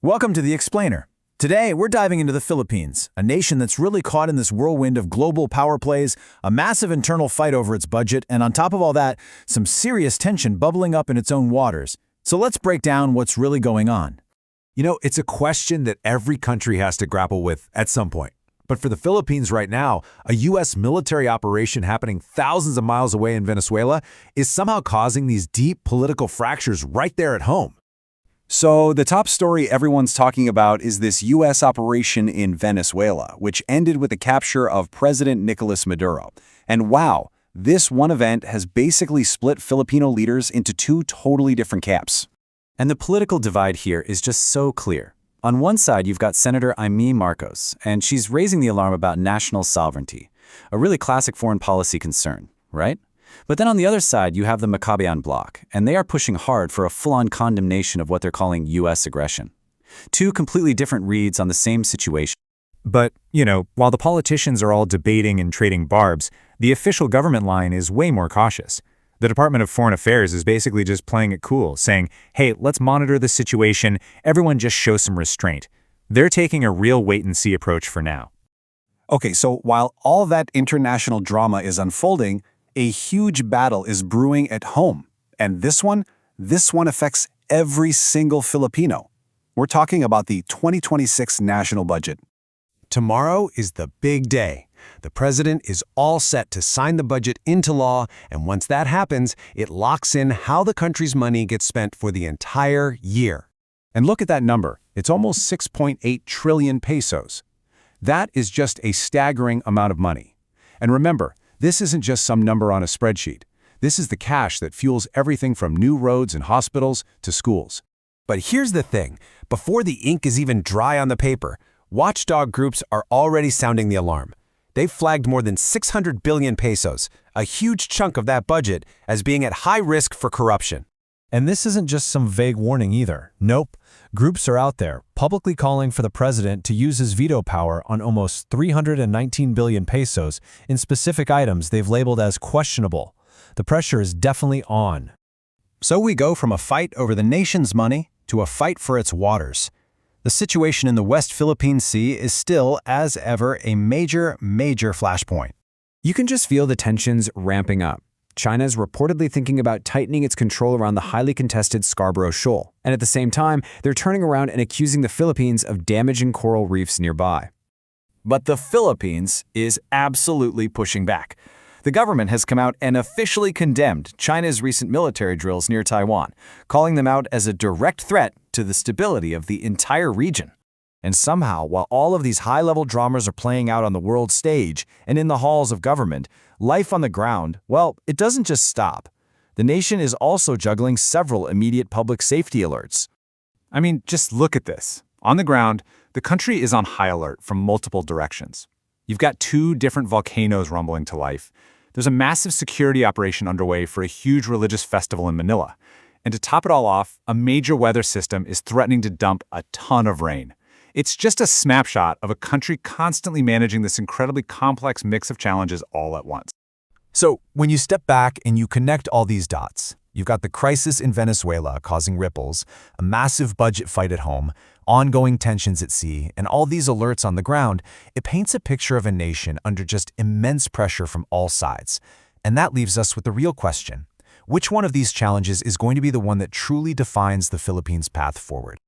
Welcome to The Explainer. Today, we're diving into the Philippines, a nation that's really caught in this whirlwind of global power plays, a massive internal fight over its budget, and on top of all that, some serious tension bubbling up in its own waters. So let's break down what's really going on. It's a question that every country has to grapple with at some point. But for the Philippines right now, a U.S. military operation happening thousands of miles away in Venezuela is somehow causing these deep political fractures right there at home. So the top story everyone's talking about is this U.S. operation in Venezuela, which ended with the capture of President Nicolas Maduro. And wow, this one event has basically split Filipino leaders into two totally different camps. And the political divide here is just so clear. On one side, you've got Senator Amy Marcos, and she's raising the alarm about national sovereignty, a really classic foreign policy concern, right? But then on the other side, you have the Maccabean bloc, and they are pushing hard for a full-on condemnation of what they're calling U.S. aggression. Two completely different reads on the same situation. But, while the politicians are all debating and trading barbs, the official government line is way more cautious. The Department of Foreign Affairs is basically just playing it cool, saying, hey, let's monitor the situation, everyone just show some restraint. They're taking a real wait-and-see approach for now. Okay, so while all that international drama is unfolding, a huge battle is brewing at home. And this one affects every single Filipino. We're talking about the 2026 national budget. Tomorrow is the big day. The president is all set to sign the budget into law, and once that happens, it locks in how the country's money gets spent for the entire year. And look at that number. It's almost 6.8 trillion pesos. That is just a staggering amount of money. And remember, this isn't just some number on a spreadsheet. This is the cash that fuels everything from new roads and hospitals to schools. But here's the thing. Before the ink is even dry on the paper, watchdog groups are already sounding the alarm. They've flagged more than 600 billion pesos, a huge chunk of that budget, as being at high risk for corruption. And this isn't just some vague warning either. Nope. Groups are out there, publicly calling for the president to use his veto power on almost 319 billion pesos in specific items they've labeled as questionable. The pressure is definitely on. So we go from a fight over the nation's money to a fight for its waters. The situation in the West Philippine Sea is still, as ever, a major flashpoint. You can just feel the tensions ramping up. China is reportedly thinking about tightening its control around the highly contested Scarborough Shoal. And at the same time, they're turning around and accusing the Philippines of damaging coral reefs nearby. But the Philippines is absolutely pushing back. The government has come out and officially condemned China's recent military drills near Taiwan, calling them out as a direct threat to the stability of the entire region. And somehow, while all of these high-level dramas are playing out on the world stage and in the halls of government, life on the ground, well, it doesn't just stop. The nation is also juggling several immediate public safety alerts. I mean, just look at this. On the ground, the country is on high alert from multiple directions. You've got two different volcanoes rumbling to life. There's a massive security operation underway for a huge religious festival in Manila. And to top it all off, a major weather system is threatening to dump a ton of rain. It's just a snapshot of a country constantly managing this incredibly complex mix of challenges all at once. So, when you step back and you connect all these dots, you've got the crisis in Venezuela causing ripples, a massive budget fight at home, ongoing tensions at sea, and all these alerts on the ground, it paints a picture of a nation under just immense pressure from all sides. And that leaves us with the real question. Which one of these challenges is going to be the one that truly defines the Philippines' path forward?